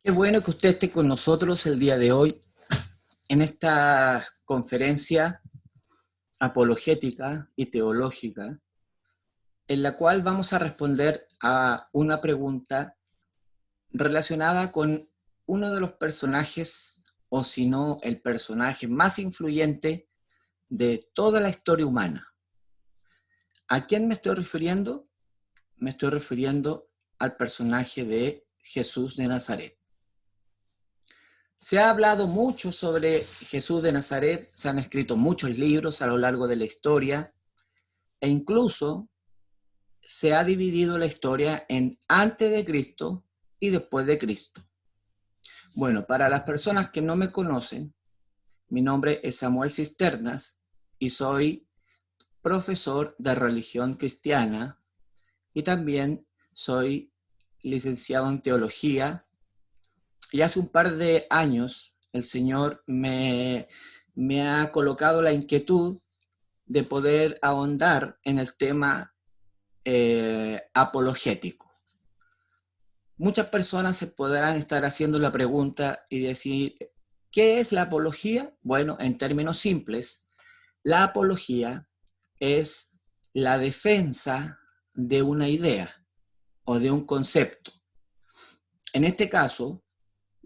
Qué bueno que usted esté con nosotros el día de hoy en esta conferencia apologética y teológica, en la cual vamos a responder a una pregunta relacionada con uno de los personajes, o si no, el personaje más influyente de toda la historia humana. ¿A quién me estoy refiriendo? Me estoy refiriendo al personaje de Jesús de Nazaret. Se ha hablado mucho sobre Jesús de Nazaret, se han escrito muchos libros a lo largo de la historia, e incluso se ha dividido la historia en antes de Cristo y después de Cristo. Bueno, para las personas que no me conocen, mi nombre es Samuel Cisternas y soy profesor de religión cristiana y también soy licenciado en teología. Y hace un par de años el Señor me ha colocado la inquietud de poder ahondar en el tema apologético. Muchas personas se podrán estar haciendo la pregunta y decir, ¿qué es la apología? Bueno, en términos simples, la apología es la defensa de una idea o de un concepto. En este caso,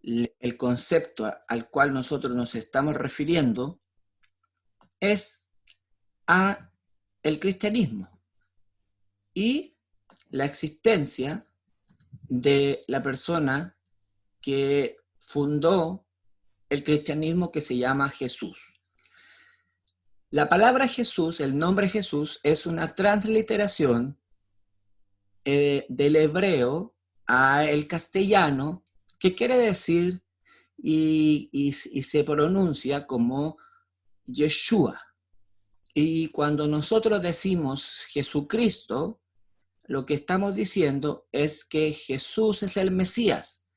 el concepto al cual nosotros nos estamos refiriendo es a el cristianismo y la existencia de la persona que fundó el cristianismo, que se llama Jesús. La palabra Jesús, el nombre Jesús, es una transliteración del hebreo al castellano, que quiere decir y se pronuncia como Yeshua. Y cuando nosotros decimos Jesucristo, lo que estamos diciendo es que Jesús es el Mesías.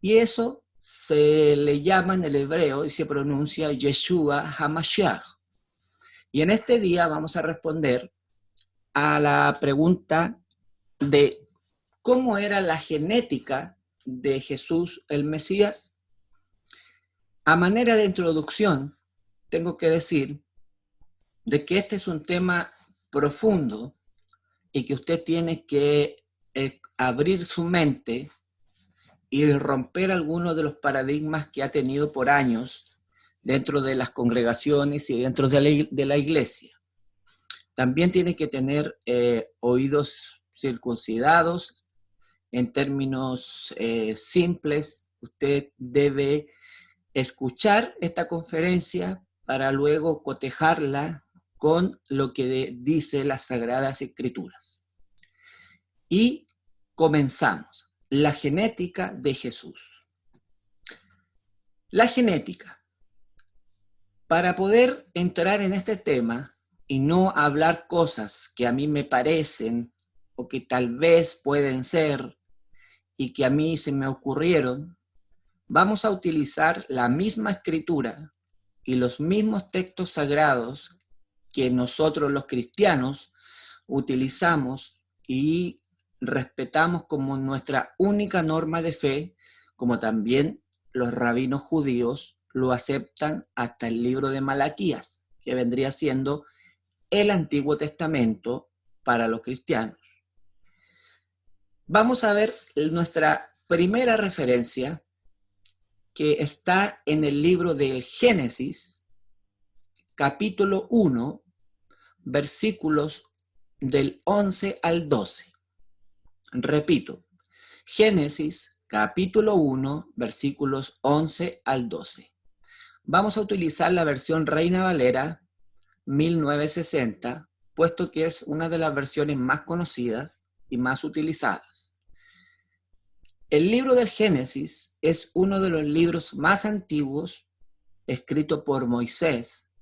Y eso se le llama en el hebreo y se pronuncia Yeshua HaMashiach. Y en este día vamos a responder a la pregunta de cómo era la genética de Jesús el Mesías. A manera de introducción, tengo que decir de que este es un tema profundo y que usted tiene que abrir su mente y romper algunos de los paradigmas que ha tenido por años dentro de las congregaciones y dentro de la iglesia. También tiene que tener oídos circuncidados. En términos simples, usted debe escuchar esta conferencia para luego cotejarla con lo que dice las Sagradas Escrituras. Y comenzamos. La genética de Jesús. La genética. Para poder entrar en este tema y no hablar cosas que a mí me parecen o que tal vez pueden ser y que a mí se me ocurrieron, vamos a utilizar la misma escritura y los mismos textos sagrados que nosotros los cristianos utilizamos y respetamos como nuestra única norma de fe, como también los rabinos judíos lo aceptan hasta el libro de Malaquías, que vendría siendo el Antiguo Testamento para los cristianos. Vamos a ver nuestra primera referencia, que está en el libro del Génesis, capítulo 1, versículos del 11 al 12. Repito, Génesis, capítulo 1, versículos 11 al 12. Vamos a utilizar la versión Reina Valera 1960, puesto que es una de las versiones más conocidas y más utilizadas. El libro del Génesis es uno de los libros más antiguos escrito por Moisés,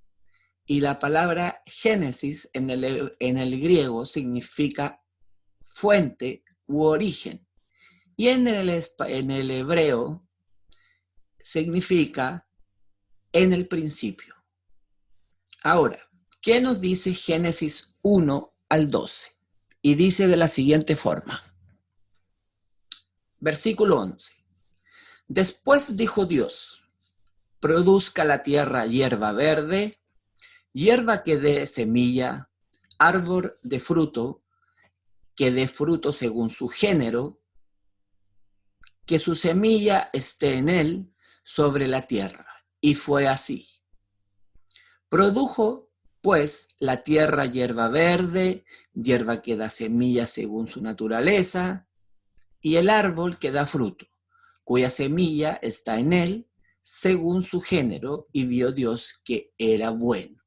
y la palabra Génesis en el griego significa fuente u origen, y en el hebreo significa en el principio. Ahora, ¿qué nos dice Génesis 1 al 12? Y dice de la siguiente forma. Versículo 11. Después dijo Dios, produzca la tierra hierba verde, hierba que dé semilla, árbol de fruto, que dé fruto según su género, que su semilla esté en él sobre la tierra. Y fue así. Produjo, pues, la tierra hierba verde, hierba que da semilla según su naturaleza, y el árbol que da fruto, cuya semilla está en él según su género, y vio Dios que era bueno.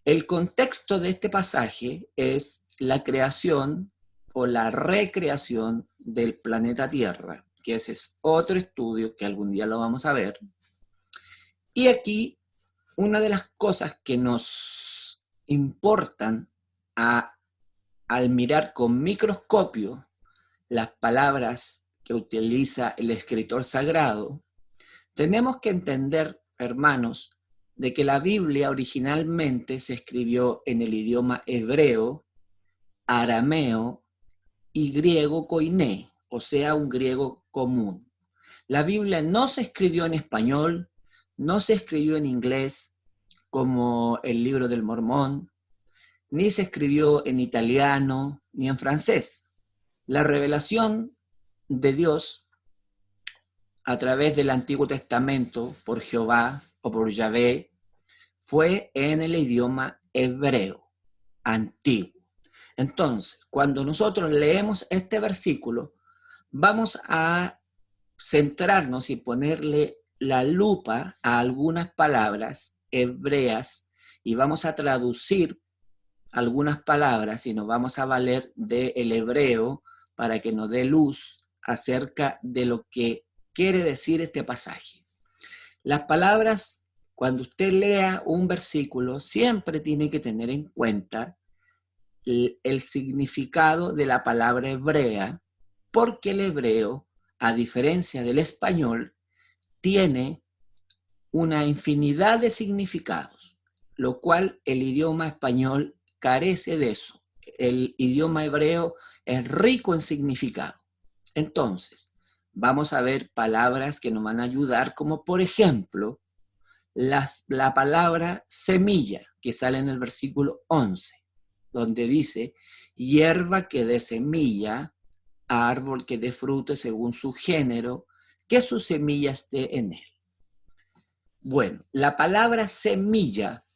El contexto de este pasaje es la creación o la recreación del planeta Tierra, que ese es otro estudio que algún día lo vamos a ver. Y aquí una de las cosas que nos importan al mirar con microscopio las palabras que utiliza el escritor sagrado, tenemos que entender, hermanos, de que la Biblia originalmente se escribió en el idioma hebreo, arameo y griego koiné, o sea, un griego común. La Biblia no se escribió en español, no se escribió en inglés como el Libro del Mormón, ni se escribió en italiano ni en francés. La revelación de Dios a través del Antiguo Testamento por Jehová o por Yahvé fue en el idioma hebreo antiguo. Entonces, cuando nosotros leemos este versículo, vamos a centrarnos y ponerle la lupa a algunas palabras hebreas y vamos a traducir algunas palabras y nos vamos a valer del hebreo para que nos dé luz acerca de lo que quiere decir este pasaje. Las palabras, cuando usted lea un versículo, siempre tiene que tener en cuenta el significado de la palabra hebrea, porque el hebreo, a diferencia del español, tiene una infinidad de significados, lo cual el idioma español carece de eso. El idioma hebreo es rico en significado. Entonces, vamos a ver palabras que nos van a ayudar, como por ejemplo, la palabra semilla, que sale en el versículo 11, donde dice, hierba que dé semilla, árbol que dé fruto según su género, que su semilla esté en él. Bueno, la palabra semilla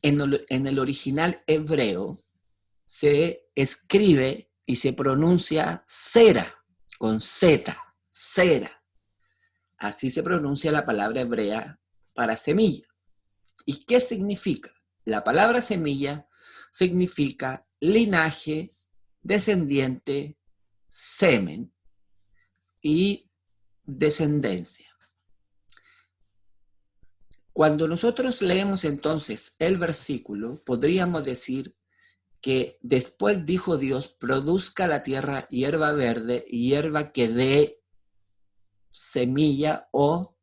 en el original hebreo se escribe y se pronuncia cera, con Z, cera. Así se pronuncia la palabra hebrea para semilla. ¿Y qué significa? La palabra semilla significa linaje, descendiente, semen y descendencia. Cuando nosotros leemos entonces el versículo, podríamos decir que después dijo Dios, produzca la tierra hierba verde, hierba que dé semilla o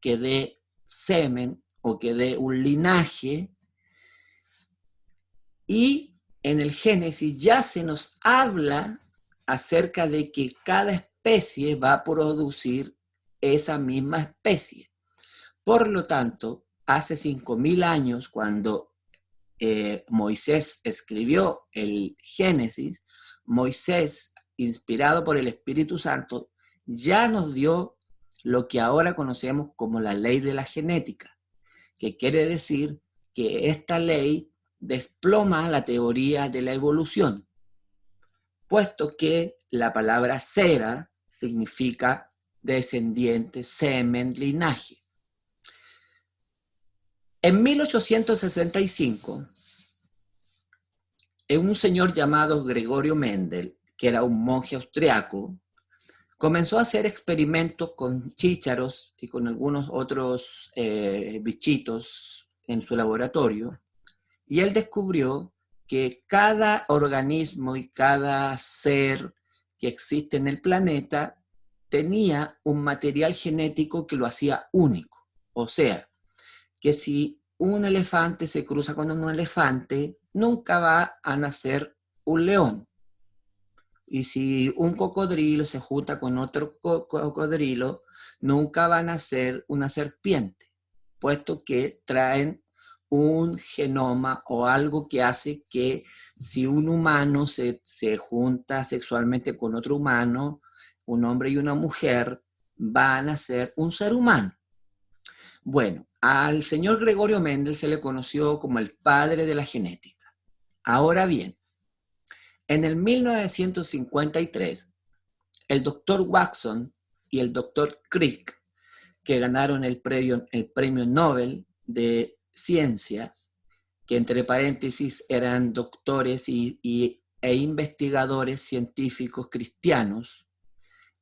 que dé semen o que dé un linaje. Y en el Génesis ya se nos habla acerca de que cada especie va a producir esa misma especie. Por lo tanto, hace 5.000 años, cuando Moisés escribió el Génesis, Moisés, inspirado por el Espíritu Santo, ya nos dio lo que ahora conocemos como la ley de la genética, que quiere decir que esta ley desploma la teoría de la evolución, puesto que la palabra cera significa descendiente, semen, linaje. En 1865, un señor llamado Gregorio Mendel, que era un monje austriaco, comenzó a hacer experimentos con chícharos y con algunos otros bichitos en su laboratorio, y él descubrió que cada organismo y cada ser que existe en el planeta tenía un material genético que lo hacía único. O sea, que si un elefante se cruza con un elefante, nunca va a nacer un león. Y si un cocodrilo se junta con otro cocodrilo, nunca van a ser una serpiente, puesto que traen un genoma o algo que hace que si un humano se junta sexualmente con otro humano, un hombre y una mujer, van a ser un ser humano. Bueno, al señor Gregorio Mendel se le conoció como el padre de la genética. Ahora bien, en el 1953, el doctor Watson y el doctor Crick, que ganaron el premio Nobel de Ciencias, que entre paréntesis eran doctores e investigadores científicos cristianos,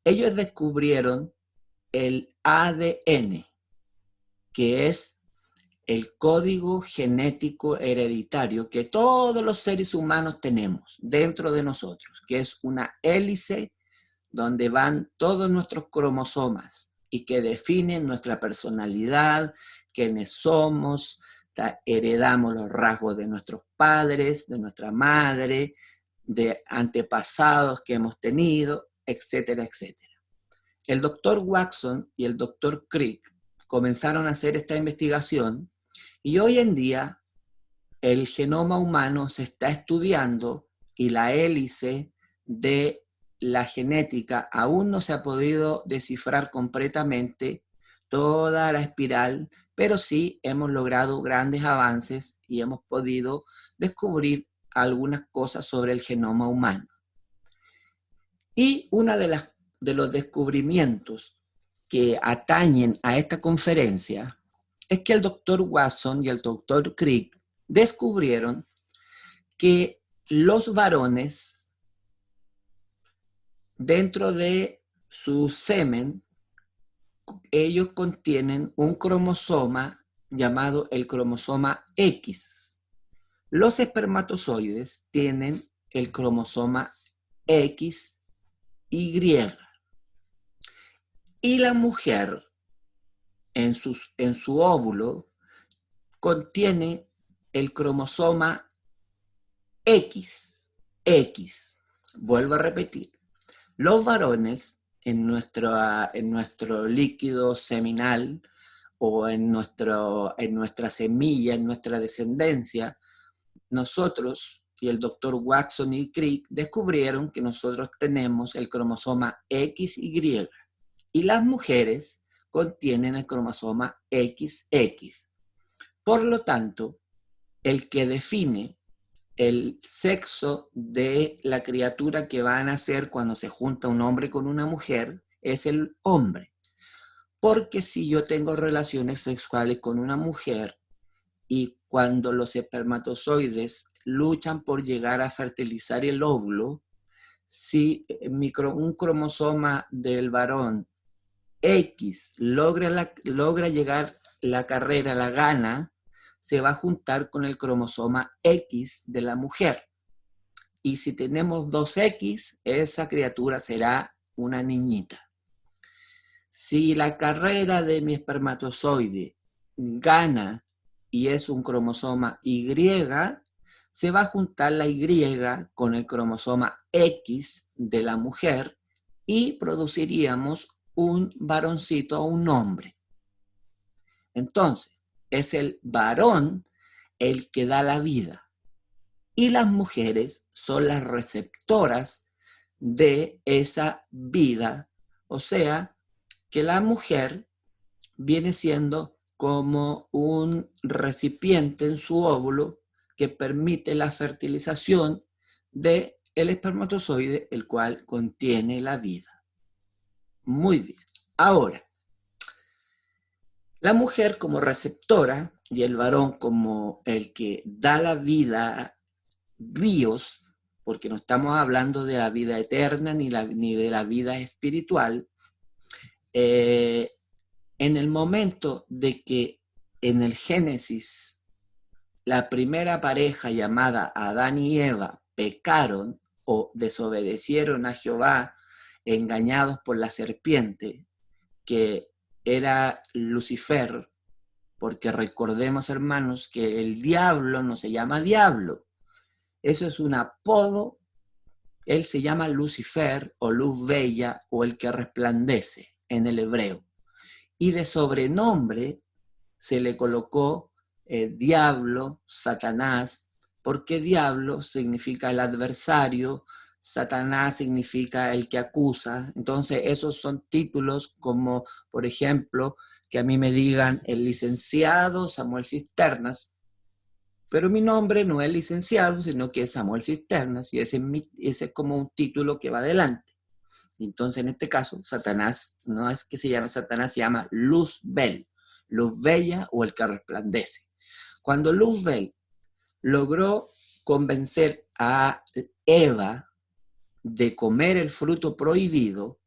ellos descubrieron el ADN, que es el código genético hereditario que todos los seres humanos tenemos dentro de nosotros, que es una hélice donde van todos nuestros cromosomas y que definen nuestra personalidad, quiénes somos, heredamos los rasgos de nuestros padres, de nuestra madre, de antepasados que hemos tenido, etcétera, etcétera. El doctor Watson y el doctor Crick comenzaron a hacer esta investigación y hoy en día el genoma humano se está estudiando y la hélice de la genética aún no se ha podido descifrar completamente toda la espiral, pero sí hemos logrado grandes avances y hemos podido descubrir algunas cosas sobre el genoma humano. Y una de los descubrimientos que atañen a esta conferencia es que el doctor Watson y el doctor Crick descubrieron que los varones, dentro de su semen, ellos contienen un cromosoma llamado el cromosoma X. Los espermatozoides tienen el cromosoma XY. Y la mujer, en su óvulo, contiene el cromosoma X. Vuelvo a repetir. Los varones, en nuestro líquido seminal o en nuestra semilla, en nuestra descendencia, nosotros y el doctor Watson y Crick descubrieron que nosotros tenemos el cromosoma XY y las mujeres contienen el cromosoma XX. Por lo tanto, el que define el sexo de la criatura que va a nacer cuando se junta un hombre con una mujer es el hombre. Porque si yo tengo relaciones sexuales con una mujer y cuando los espermatozoides luchan por llegar a fertilizar el óvulo, si un cromosoma del varón X logra llegar la carrera, la gana, se va a juntar con el cromosoma X de la mujer. Y si tenemos 2X, esa criatura será una niñita. Si la carrera de mi espermatozoide gana y es un cromosoma Y, se va a juntar la Y con el cromosoma X de la mujer y produciríamos un varoncito o un hombre. Entonces, es el varón el que da la vida y las mujeres son las receptoras de esa vida. O sea, que la mujer viene siendo como un recipiente en su óvulo que permite la fertilización del espermatozoide, el cual contiene la vida. Muy bien. Ahora, la mujer como receptora y el varón como el que da la vida, bios, porque no estamos hablando de la vida eterna ni de la vida espiritual, en el momento de que en el Génesis la primera pareja llamada Adán y Eva pecaron o desobedecieron a Jehová, engañados por la serpiente, que era Lucifer, porque recordemos, hermanos, que el diablo no se llama diablo. Eso es un apodo Él se llama Lucifer o luz bella o el que resplandece en el hebreo. Y de sobrenombre se le colocó diablo, Satanás, porque diablo significa el adversario, Satanás significa el que acusa. Entonces esos son títulos como, por ejemplo, que a mí me digan el licenciado Samuel Cisternas, pero mi nombre no es licenciado, sino que es Samuel Cisternas, y ese es como un título que va adelante. Entonces, en este caso, Satanás, no es que se llame Satanás, se llama Luzbel, luz bella o el que resplandece. Cuando Luzbel logró convencer a Eva de comer el fruto prohibido,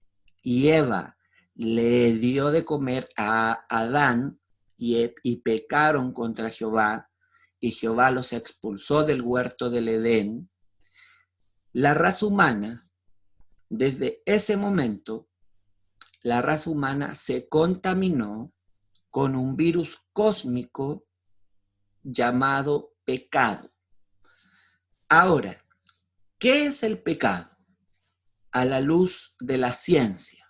y Eva le dio de comer a Adán, y pecaron contra Jehová, y Jehová los expulsó del huerto del Edén, la raza humana, desde ese momento, la raza humana se contaminó con un virus cósmico llamado pecado. Ahora, ¿qué es el pecado? A la luz de la ciencia,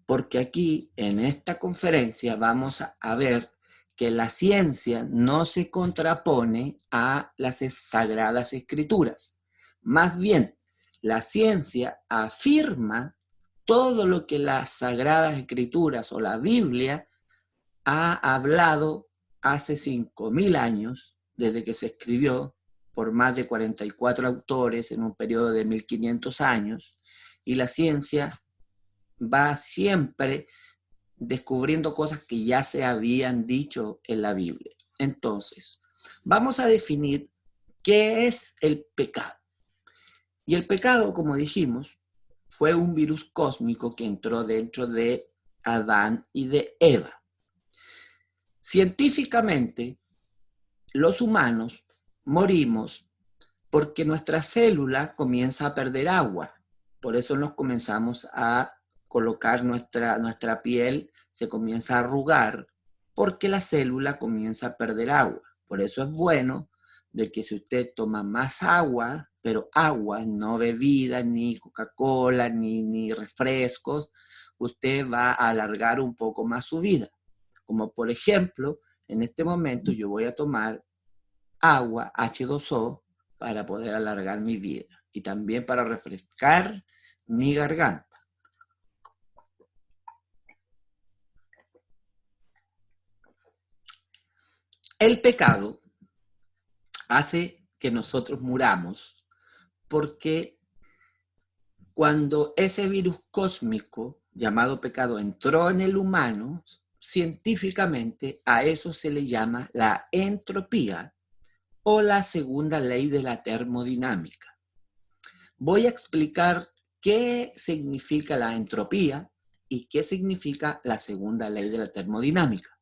porque aquí en esta conferencia vamos a ver que la ciencia no se contrapone a las sagradas escrituras. Más bien, la ciencia afirma todo lo que las sagradas escrituras o la Biblia ha hablado hace 5.000 años, desde que se escribió por más de 44 autores en un periodo de 1.500 años, y la ciencia va siempre descubriendo cosas que ya se habían dicho en la Biblia. Entonces, vamos a definir qué es el pecado. Y el pecado, como dijimos, fue un virus cósmico que entró dentro de Adán y de Eva. Científicamente, los humanos morimos porque nuestra célula comienza a perder agua. Por eso nos comenzamos a colocar nuestra piel, se comienza a arrugar, porque la célula comienza a perder agua. Por eso es bueno de que si usted toma más agua, pero agua, no bebida, ni Coca-Cola, ni refrescos, usted va a alargar un poco más su vida. Como por ejemplo, en este momento yo voy a tomar agua H2O para poder alargar mi vida y también para refrescar mi garganta. El pecado hace que nosotros muramos porque cuando ese virus cósmico llamado pecado entró en el humano, científicamente a eso se le llama la entropía o la segunda ley de la termodinámica. Voy a explicar qué significa la entropía y qué significa la segunda ley de la termodinámica.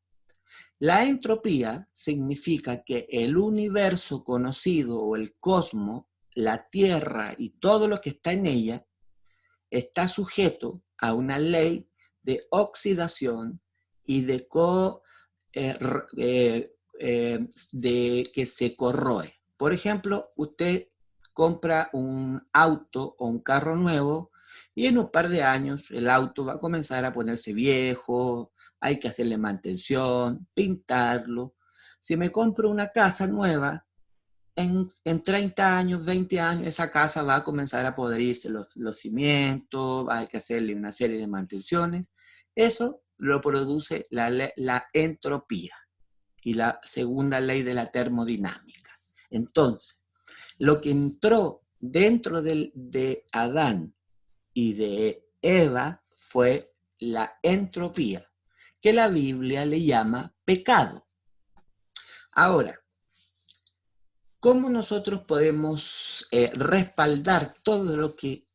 La entropía significa que el universo conocido o el cosmos, la Tierra y todo lo que está en ella, está sujeto a una ley de oxidación y de que se corroe. Por ejemplo, usted compra un auto o un carro nuevo y en un par de años el auto va a comenzar a ponerse viejo, hay que hacerle mantención, pintarlo. Si me compro una casa nueva, en 30 años, 20 años, esa casa va a comenzar a podrirse los cimientos, hay que hacerle una serie de mantenciones. Eso lo produce la entropía y la segunda ley de la termodinámica. Entonces, lo que entró dentro de Adán y de Eva fue la entropía, que la Biblia le llama pecado. Ahora, ¿cómo nosotros podemos respaldar todo lo que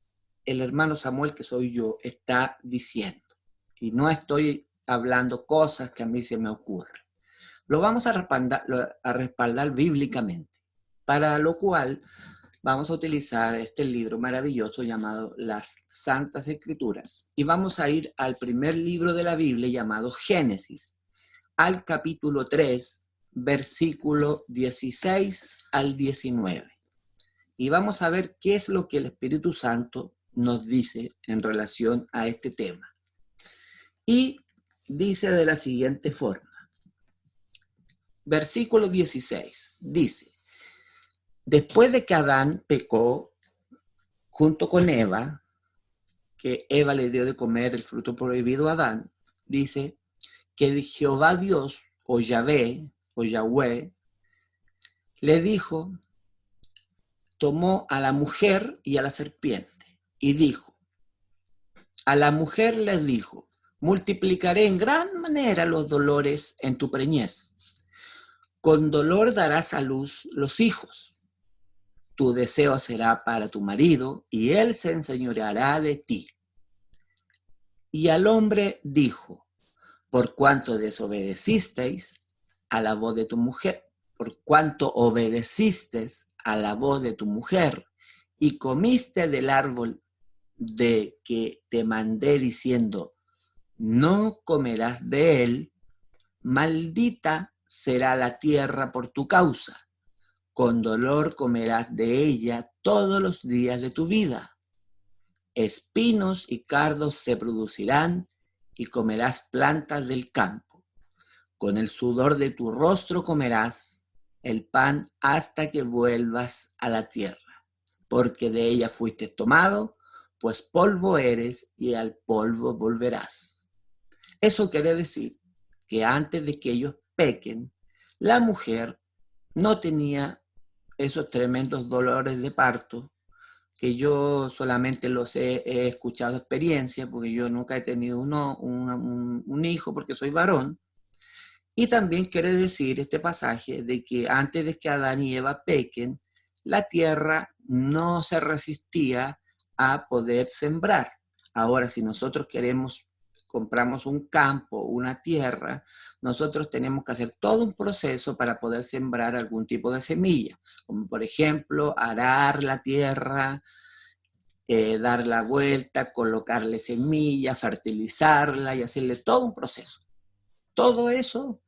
el hermano Samuel, que soy yo, está diciendo? Y no estoy hablando cosas que a mí se me ocurren. Lo vamos a respaldar bíblicamente, para lo cual vamos a utilizar este libro maravilloso llamado Las Santas Escrituras. Y vamos a ir al primer libro de la Biblia llamado Génesis, al capítulo 3, versículo 16 al 19. y vamos a ver qué es lo que el Espíritu Santo nos dice en relación a este tema. Y dice de la siguiente forma. Versículo 16 dice: después de que Adán pecó junto con Eva, que Eva le dio de comer el fruto prohibido a Adán, dice que Jehová Dios, o Yahvé, o Yahweh, le dijo, tomó a la mujer y a la serpiente, y dijo, a la mujer les dijo, multiplicaré en gran manera los dolores en tu preñez. Con dolor darás a luz los hijos. Tu deseo será para tu marido, y él se enseñoreará de ti. Y al hombre dijo, por cuanto desobedecisteis a la voz de tu mujer, por cuanto obedecisteis a la voz de tu mujer, y comiste del árbol de que te mandé diciendo, no comerás de él, maldita será la tierra por tu causa. Con dolor comerás de ella todos los días de tu vida. Espinos y cardos se producirán y comerás plantas del campo. Con el sudor de tu rostro comerás el pan hasta que vuelvas a la tierra, porque de ella fuiste tomado, pues polvo eres y al polvo volverás. Eso quiere decir que antes de que ellos pequen, la mujer no tenía esos tremendos dolores de parto, que yo solamente los he escuchado experiencia, porque yo nunca he tenido un hijo porque soy varón. Y también quiere decir este pasaje de que antes de que Adán y Eva pequen, la tierra no se resistía a poder sembrar. Ahora, si nosotros compramos un campo, una tierra, nosotros tenemos que hacer todo un proceso para poder sembrar algún tipo de semilla, como por ejemplo arar la tierra, dar la vuelta, colocarle semilla, fertilizarla y hacerle todo un proceso. Todo eso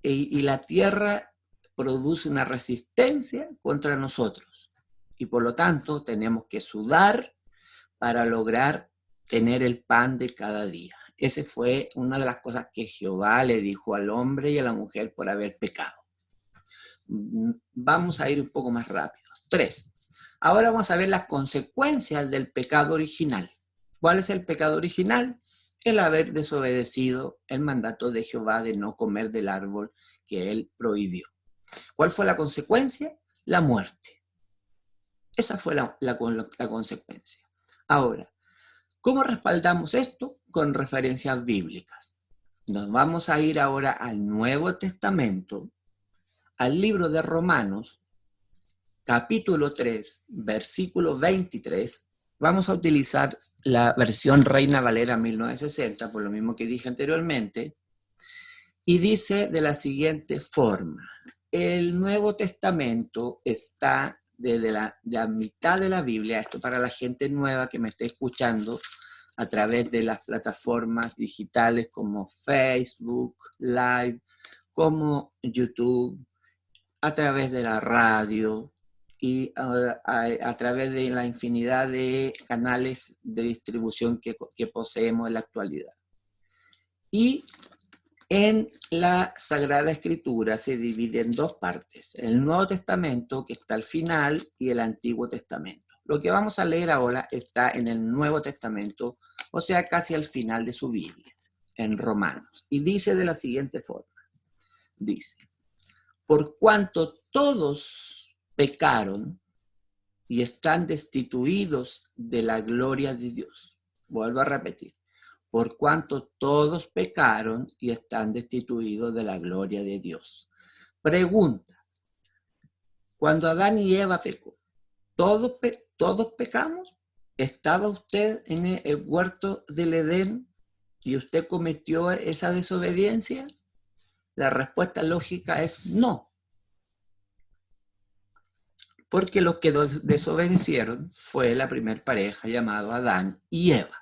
y la tierra produce una resistencia contra nosotros y por lo tanto tenemos que sudar para lograr tener el pan de cada día. Esa fue una de las cosas que Jehová le dijo al hombre y a la mujer por haber pecado. Vamos a ir un poco más rápido. 3. Ahora vamos a ver las consecuencias del pecado original. ¿Cuál es el pecado original? El haber desobedecido el mandato de Jehová de no comer del árbol que él prohibió. ¿Cuál fue la consecuencia? La muerte. Esa fue la consecuencia. Ahora, ¿cómo respaldamos esto? Con referencias bíblicas. Nos vamos a ir ahora al Nuevo Testamento, al libro de Romanos, capítulo 3, versículo 23. Vamos a utilizar la versión Reina Valera 1960, por lo mismo que dije anteriormente, y dice de la siguiente forma. El Nuevo Testamento está desde la mitad de la Biblia, esto para la gente nueva que me esté escuchando a través de las plataformas digitales como Facebook, Live, como YouTube, a través de la radio y a través de la infinidad de canales de distribución que poseemos en la actualidad. Y en la Sagrada Escritura se divide en dos partes, el Nuevo Testamento, que está al final, y el Antiguo Testamento. Lo que vamos a leer ahora está en el Nuevo Testamento, o sea, casi al final de su Biblia, en Romanos. Y dice de la siguiente forma, dice, por cuanto todos pecaron y están destituidos de la gloria de Dios. Vuelvo a repetir. Por cuanto todos pecaron y están destituidos de la gloria de Dios. Pregunta. Cuando Adán y Eva pecó, ¿todos pecamos? ¿Estaba usted en el huerto del Edén y usted cometió esa desobediencia? La respuesta lógica es no. Porque los que desobedecieron fue la primer pareja llamado Adán y Eva.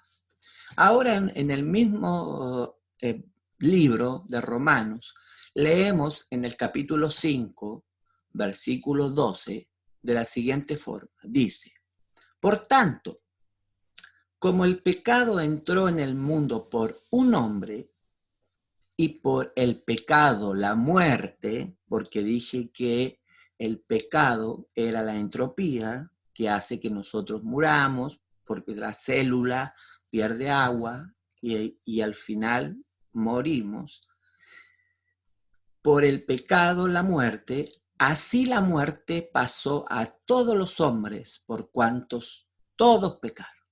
Ahora en el mismo libro de Romanos, leemos en el capítulo 5, versículo 12, de la siguiente forma. Dice, por tanto, como el pecado entró en el mundo por un hombre, y por el pecado la muerte, porque dije que el pecado era la entropía que hace que nosotros muramos, porque la célula pierde agua y al final morimos. Por el pecado la muerte, así la muerte pasó a todos los hombres, por cuantos todos pecaron.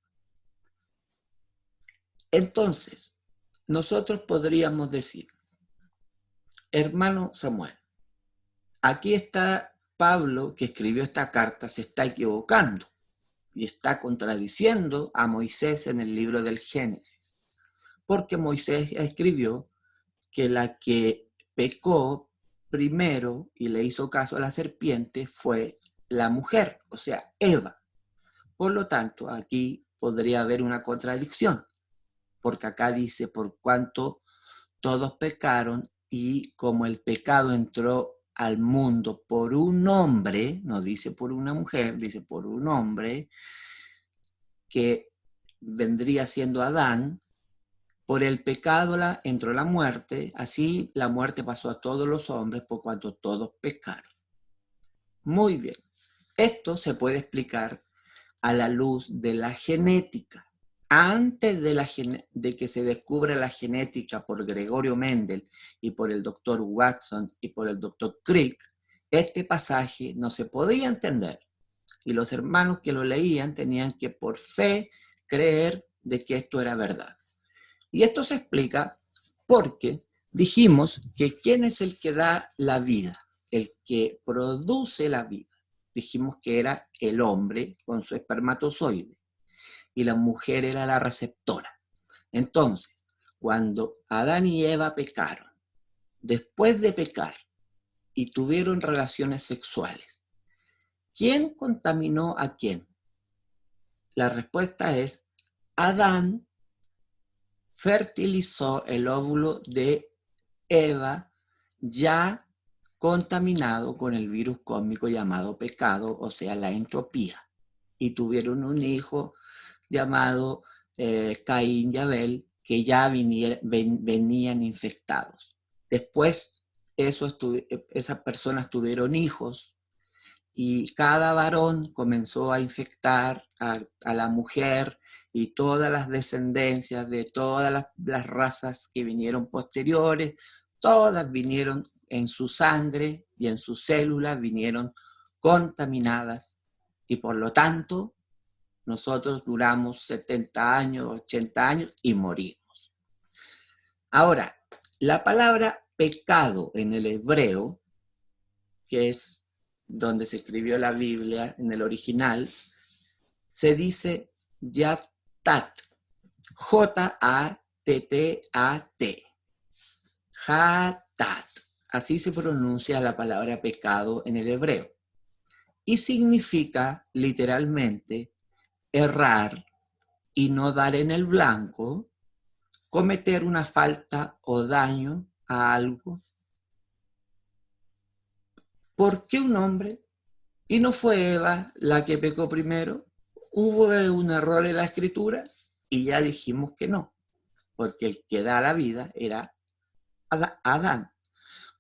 Entonces, nosotros podríamos decir, hermano Samuel, aquí está Pablo, que escribió esta carta, se está equivocando y está contradiciendo a Moisés en el libro del Génesis, porque Moisés escribió que la que pecó primero y le hizo caso a la serpiente fue la mujer, o sea, Eva. Por lo tanto, aquí podría haber una contradicción, porque acá dice, por cuanto todos pecaron y como el pecado entró al mundo por un hombre, no dice por una mujer, dice por un hombre, que vendría siendo Adán, por el pecado entró la muerte, así la muerte pasó a todos los hombres por cuanto todos pecaron. Muy bien, esto se puede explicar a la luz de la genética. Antes de que se descubra la genética por Gregorio Mendel y por el doctor Watson y por el doctor Crick, este pasaje no se podía entender. Y los hermanos que lo leían tenían que por fe creer de que esto era verdad. Y esto se explica porque dijimos que ¿quién es el que da la vida? El que produce la vida. Dijimos que era el hombre con su espermatozoide y la mujer era la receptora. Entonces, cuando Adán y Eva pecaron, después de pecar y tuvieron relaciones sexuales, ¿quién contaminó a quién? La respuesta es, Adán fertilizó el óvulo de Eva ya contaminado con el virus cósmico llamado pecado, o sea, la entropía, y tuvieron un hijo llamado Caín y Abel, que ya venían infectados. Después, esas personas tuvieron hijos y cada varón comenzó a infectar a la mujer y todas las descendencias de todas las razas que vinieron posteriores, todas vinieron en su sangre y en sus células, vinieron contaminadas y por lo tanto nosotros duramos 70 años, 80 años y morimos. Ahora, la palabra pecado en el hebreo, que es donde se escribió la Biblia en el original, se dice yatat, J-A-T-T-A-T, Jatat. Así se pronuncia la palabra pecado en el hebreo. Y significa literalmente errar y no dar en el blanco, cometer una falta o daño a algo. ¿Por qué un hombre? ¿Y no fue Eva la que pecó primero? ¿Hubo un error en la escritura? Y ya dijimos que no, porque el que da la vida era Adán.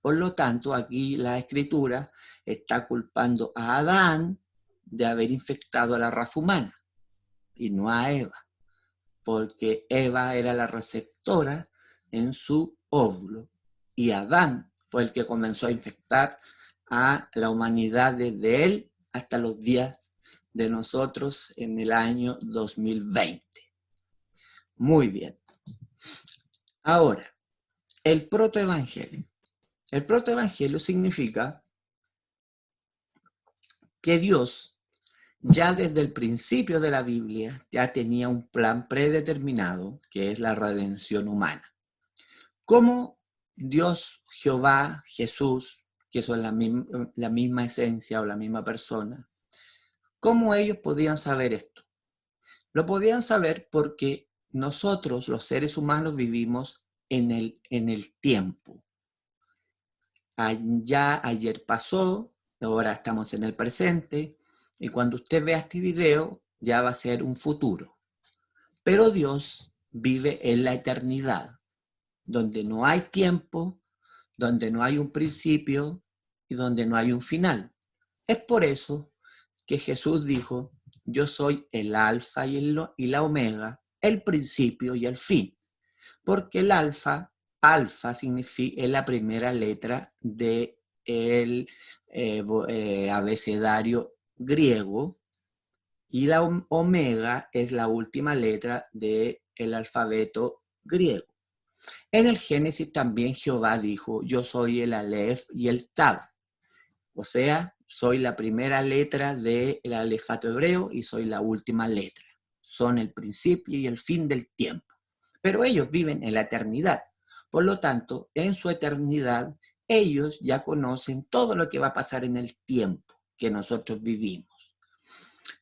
Por lo tanto, aquí la escritura está culpando a Adán de haber infectado a la raza humana y no a Eva, porque Eva era la receptora en su óvulo y Adán fue el que comenzó a infectar a la humanidad desde él hasta los días de nosotros en el año 2020. Muy bien. Ahora, el protoevangelio. El protoevangelio significa que Dios ya desde el principio de la Biblia ya tenía un plan predeterminado que es la redención humana. ¿Cómo Dios, Jehová, Jesús, que son la misma esencia o la misma persona, cómo ellos podían saber esto? Lo podían saber porque nosotros, los seres humanos, vivimos en el tiempo. Ya ayer pasó, ahora estamos en el presente, Y cuando usted vea este video, ya va a ser un futuro. Pero Dios vive en la eternidad, donde no hay tiempo, donde no hay un principio y donde no hay un final. Es por eso que Jesús dijo, yo soy el alfa y la omega, el principio y el fin. Porque el alfa significa, es la primera letra del abecedario griego y la omega es la última letra del alfabeto griego. En el Génesis también Jehová dijo, yo soy el Aleph y el Tab. O sea, soy la primera letra del alefato hebreo y soy la última letra. Son el principio y el fin del tiempo. Pero ellos viven en la eternidad. Por lo tanto, en su eternidad, ellos ya conocen todo lo que va a pasar en el tiempo que nosotros vivimos.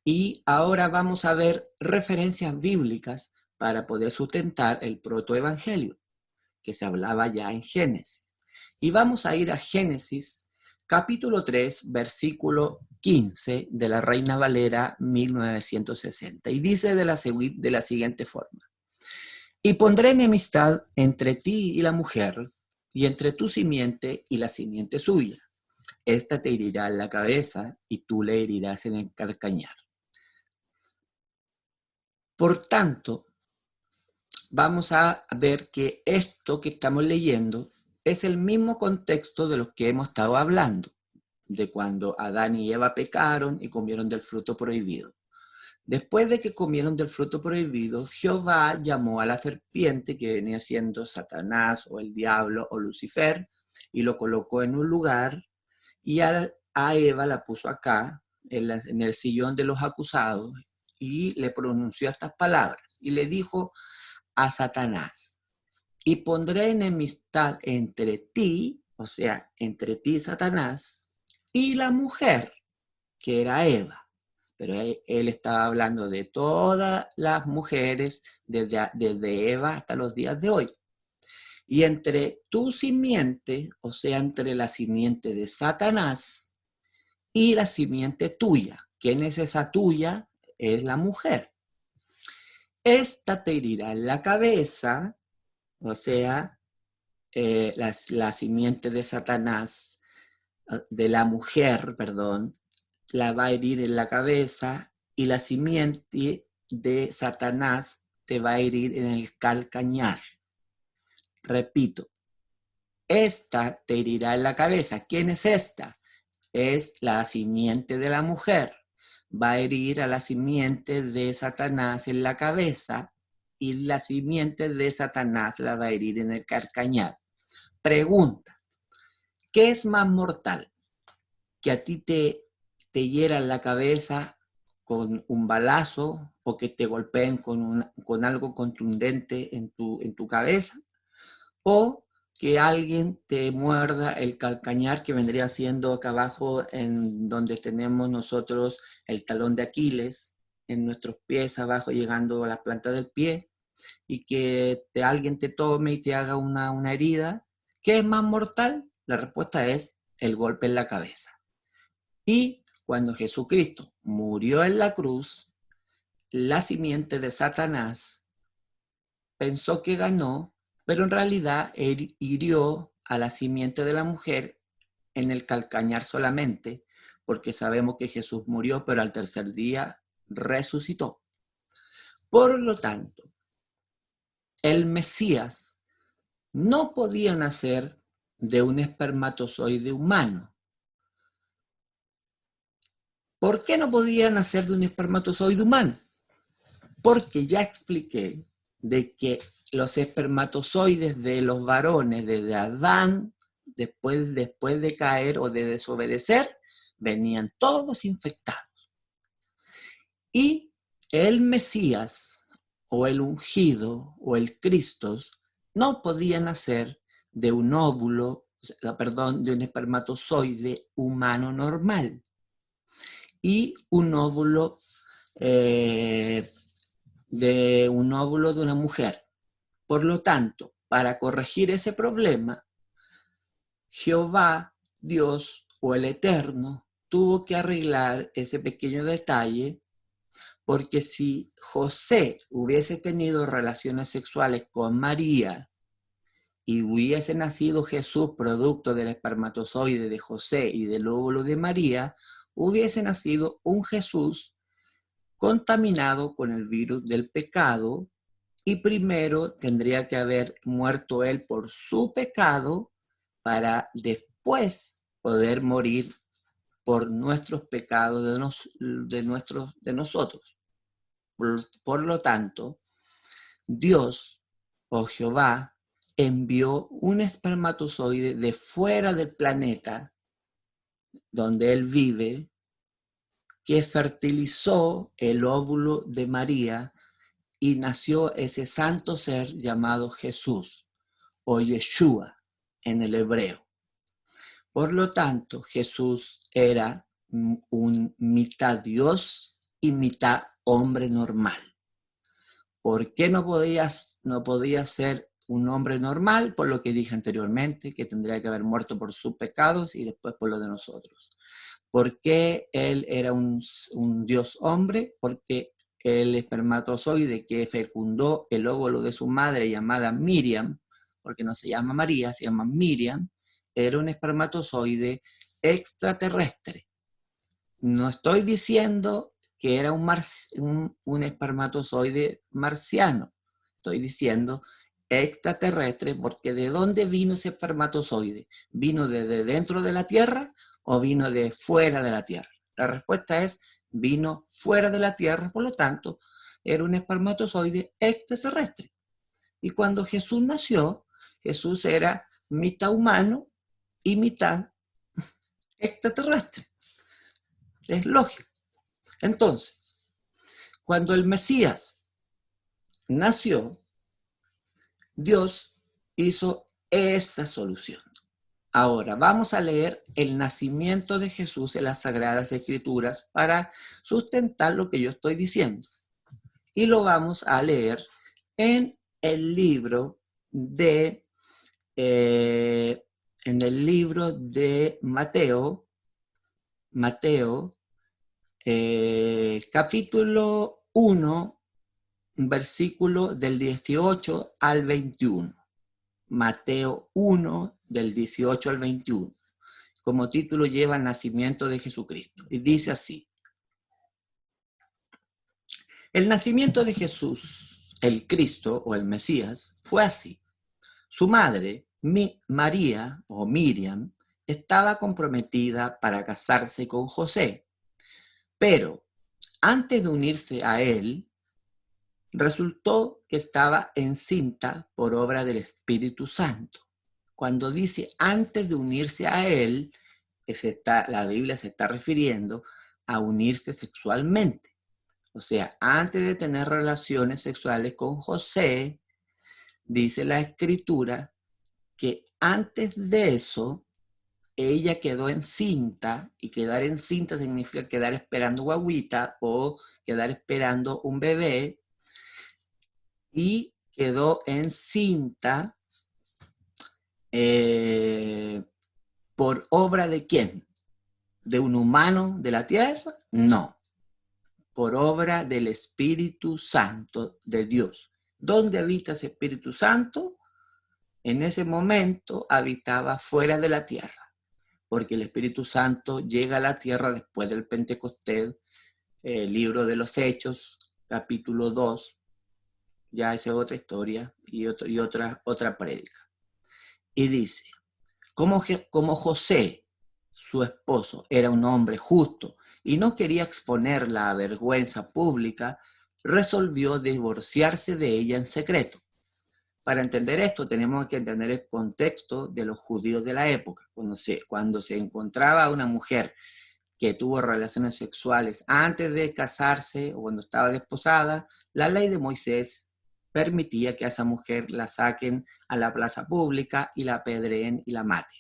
Y ahora vamos a ver referencias bíblicas para poder sustentar el protoevangelio, que se hablaba ya en Génesis. Y vamos a ir a Génesis, capítulo 3, versículo 15 de la Reina Valera 1960. Y dice de la siguiente forma. Y pondré enemistad entre ti y la mujer, y entre tu simiente y la simiente suya. Esta te herirá en la cabeza, y tú le herirás en el calcañar. Por tanto, vamos a ver que esto que estamos leyendo es el mismo contexto de lo que hemos estado hablando, de cuando Adán y Eva pecaron y comieron del fruto prohibido. Después de que comieron del fruto prohibido, Jehová llamó a la serpiente, que venía siendo Satanás o el diablo o Lucifer, y lo colocó en un lugar, y a Eva la puso acá, en el sillón de los acusados, y le pronunció estas palabras, y le dijo a Satanás, y pondré enemistad entre ti, o sea, entre ti, Satanás, y la mujer, que era Eva. Pero él estaba hablando de todas las mujeres, desde Eva hasta los días de hoy. Y entre tu simiente, o sea, entre la simiente de Satanás y la simiente tuya. ¿Quién es esa tuya? Es la mujer. Esta te herirá en la cabeza, o sea, la simiente de Satanás, de la mujer, perdón, la va a herir en la cabeza y la simiente de Satanás te va a herir en el calcañar. Repito, esta te herirá en la cabeza. ¿Quién es esta? Es la simiente de la mujer. Va a herir a la simiente de Satanás en la cabeza y la simiente de Satanás la va a herir en el calcañar. Pregunta, ¿qué es más mortal? ¿Que a ti te hieran la cabeza con un balazo o que te golpeen con algo contundente en tu cabeza? ¿O que alguien te muerda el calcañar, que vendría siendo acá abajo en donde tenemos nosotros el talón de Aquiles, en nuestros pies abajo llegando a la planta del pie, y que alguien te tome y te haga una herida? ¿Qué es más mortal? La respuesta es el golpe en la cabeza. Y cuando Jesucristo murió en la cruz, la simiente de Satanás pensó que ganó, pero en realidad él hirió a la simiente de la mujer en el calcañar solamente, porque sabemos que Jesús murió, pero al tercer día resucitó. Por lo tanto, el Mesías no podía nacer de un espermatozoide humano. ¿Por qué no podía nacer de un espermatozoide humano? Porque ya expliqué de que los espermatozoides de los varones desde Adán, después de caer o de desobedecer, venían todos infectados. Y el Mesías, o el ungido, o el Cristo, no podía nacer de un óvulo, de un espermatozoide humano normal. Y un óvulo de una mujer. Por lo tanto, para corregir ese problema, Jehová, Dios o el Eterno, tuvo que arreglar ese pequeño detalle, porque si José hubiese tenido relaciones sexuales con María y hubiese nacido Jesús producto del espermatozoide de José y del óvulo de María, hubiese nacido un Jesús contaminado con el virus del pecado, y primero tendría que haber muerto él por su pecado para después poder morir por nuestros pecados de nosotros. Por lo tanto, Dios o Jehová envió un espermatozoide de fuera del planeta donde él vive, que fertilizó el óvulo de María y nació ese santo ser llamado Jesús o Yeshua en el hebreo. Por lo tanto, Jesús era un mitad Dios y mitad hombre normal. ¿Por qué no podía ser un hombre normal? Por lo que dije anteriormente, que tendría que haber muerto por sus pecados y después por los de nosotros. ¿Por qué él era un Dios hombre? Porque el espermatozoide que fecundó el óvulo de su madre llamada Miriam, porque no se llama María, se llama Miriam, era un espermatozoide extraterrestre. No estoy diciendo que era un espermatozoide marciano, estoy diciendo extraterrestre, porque ¿de dónde vino ese espermatozoide? ¿Vino desde dentro de la Tierra o vino de fuera de la Tierra? La respuesta es, vino fuera de la Tierra, por lo tanto, era un espermatozoide extraterrestre. Y cuando Jesús nació, Jesús era mitad humano y mitad extraterrestre. Es lógico. Entonces, cuando el Mesías nació, Dios hizo esa solución. Ahora, vamos a leer el nacimiento de Jesús en las Sagradas Escrituras para sustentar lo que yo estoy diciendo. Y lo vamos a leer en el libro de, Mateo, capítulo 1, versículo del 18 al 21. Mateo 1, del 18 al 21. Como título lleva Nacimiento de Jesucristo. Y dice así: el nacimiento de Jesús, el Cristo o el Mesías, fue así. Su madre, María o Miriam, estaba comprometida para casarse con José, pero antes de unirse a él, resultó que estaba encinta por obra del Espíritu Santo. Cuando dice antes de unirse a él, la Biblia se está refiriendo a unirse sexualmente. O sea, antes de tener relaciones sexuales con José, dice la Escritura que antes de eso, ella quedó encinta, y quedar encinta significa quedar esperando guagüita o quedar esperando un bebé, y quedó encinta ¿por obra de quién? ¿De un humano de la tierra? No, por obra del Espíritu Santo de Dios. ¿Dónde habita ese Espíritu Santo? En ese momento habitaba fuera de la tierra, porque el Espíritu Santo llega a la tierra después del Pentecostés, libro de los Hechos, capítulo 2, ya esa es otra historia y otra prédica. Y dice, como José, su esposo, era un hombre justo y no quería exponerla a vergüenza pública, resolvió divorciarse de ella en secreto. Para entender esto tenemos que entender el contexto de los judíos de la época. Cuando se encontraba una mujer que tuvo relaciones sexuales antes de casarse o cuando estaba desposada, la ley de Moisés permitía que a esa mujer la saquen a la plaza pública y la apedreen y la maten.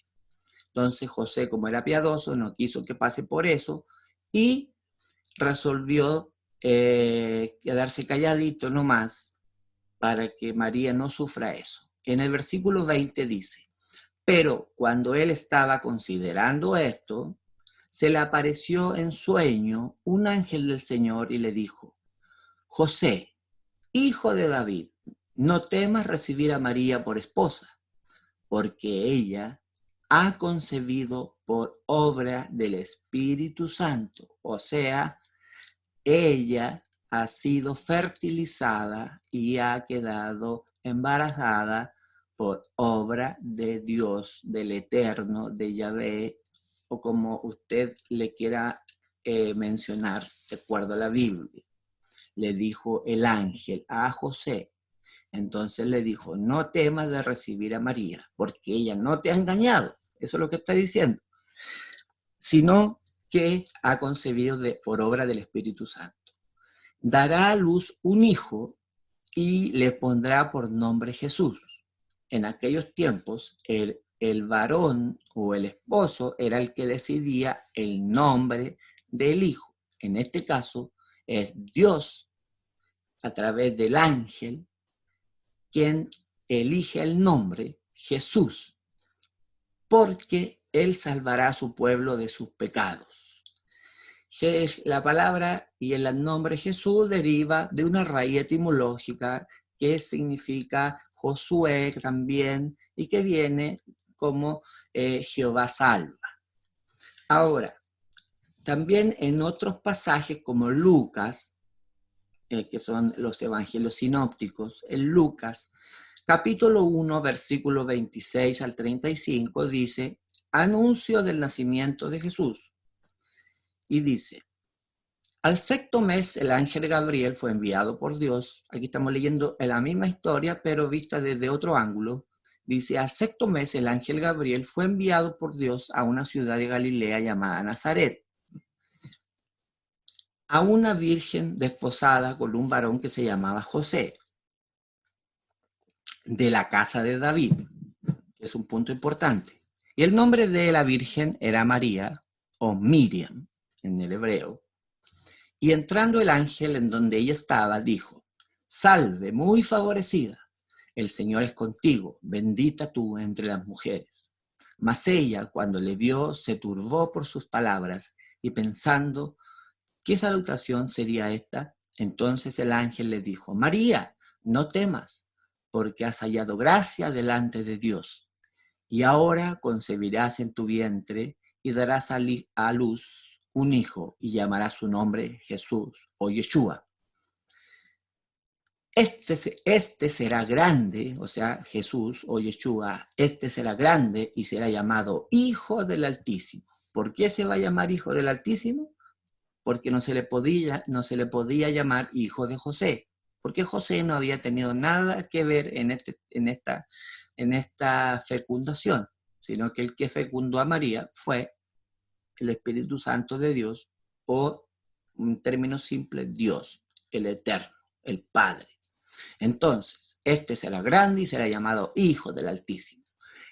Entonces José, como era piadoso, no quiso que pase por eso y resolvió quedarse calladito nomás para que María no sufra eso. En el versículo 20 dice, pero cuando él estaba considerando esto, se le apareció en sueño un ángel del Señor y le dijo: José, hijo de David, no temas recibir a María por esposa, porque ella ha concebido por obra del Espíritu Santo. O sea, ella ha sido fertilizada y ha quedado embarazada por obra de Dios, del Eterno, de Yahvé, o como usted le quiera mencionar, de acuerdo a la Biblia. Le dijo el ángel a José. Entonces le dijo: no temas de recibir a María, porque ella no te ha engañado, eso es lo que está diciendo, sino que ha concebido por obra del Espíritu Santo. Dará a luz un hijo y le pondrá por nombre Jesús. En aquellos tiempos, el varón o el esposo era el que decidía el nombre del hijo. En este caso, es Dios, a través del ángel, quien elige el nombre Jesús, porque él salvará a su pueblo de sus pecados. La palabra y el nombre Jesús deriva de una raíz etimológica que significa Josué también, y que viene como Jehová salva. Ahora, también en otros pasajes como Lucas, que son los evangelios sinópticos, en Lucas, capítulo 1, versículo 26 al 35, dice: anuncio del nacimiento de Jesús. Y dice: al sexto mes el ángel Gabriel fue enviado por Dios. Aquí estamos leyendo la misma historia, pero vista desde otro ángulo. Dice: al sexto mes el ángel Gabriel fue enviado por Dios a una ciudad de Galilea llamada Nazaret, a una virgen desposada con un varón que se llamaba José, de la casa de David, que es un punto importante. Y el nombre de la virgen era María, o Miriam en el hebreo. Y entrando el ángel en donde ella estaba, dijo: salve, muy favorecida, el Señor es contigo, bendita tú entre las mujeres. Mas ella, cuando le vio, se turbó por sus palabras, y pensando, ¿qué salutación sería esta? Entonces el ángel le dijo: María, no temas, porque has hallado gracia delante de Dios. Y ahora concebirás en tu vientre y darás a luz un hijo, y llamarás su nombre Jesús o Yeshua. Este será grande, o sea, Jesús o Yeshua, este será grande y será llamado Hijo del Altísimo. ¿Por qué se va a llamar Hijo del Altísimo? Porque no se le podía llamar hijo de José, porque José no había tenido nada que ver en esta fecundación, sino que el que fecundó a María fue el Espíritu Santo de Dios, o en términos simples, Dios, el Eterno, el Padre. Entonces, este será grande y será llamado Hijo del Altísimo,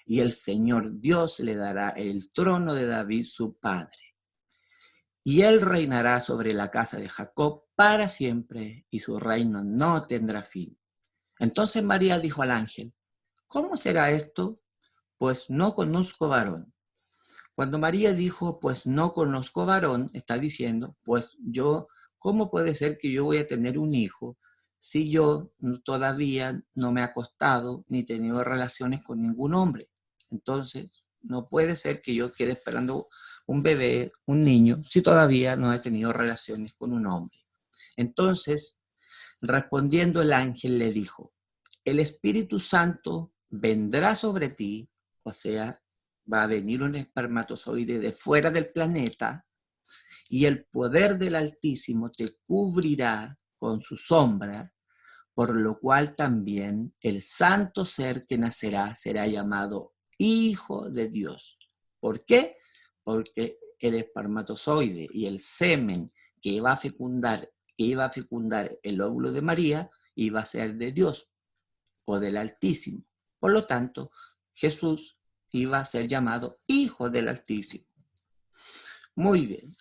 y el Señor Dios le dará el trono de David su padre, y él reinará sobre la casa de Jacob para siempre, y su reino no tendrá fin. Entonces María dijo al ángel: ¿cómo será esto? Pues no conozco varón. Cuando María dijo, pues no conozco varón, está diciendo, pues yo, ¿cómo puede ser que yo voy a tener un hijo si yo todavía no me he acostado ni tenido relaciones con ningún hombre? Entonces, no puede ser que yo quede esperando un bebé, un niño, si todavía no he tenido relaciones con un hombre. Entonces, respondiendo el ángel le dijo: el Espíritu Santo vendrá sobre ti, o sea, va a venir un espermatozoide de fuera del planeta, y el poder del Altísimo te cubrirá con su sombra, por lo cual también el santo ser que nacerá será llamado Hijo de Dios. ¿Por qué? Porque el espermatozoide y el semen que iba a fecundar el óvulo de María iba a ser de Dios o del Altísimo. Por lo tanto, Jesús iba a ser llamado Hijo del Altísimo. Muy bien.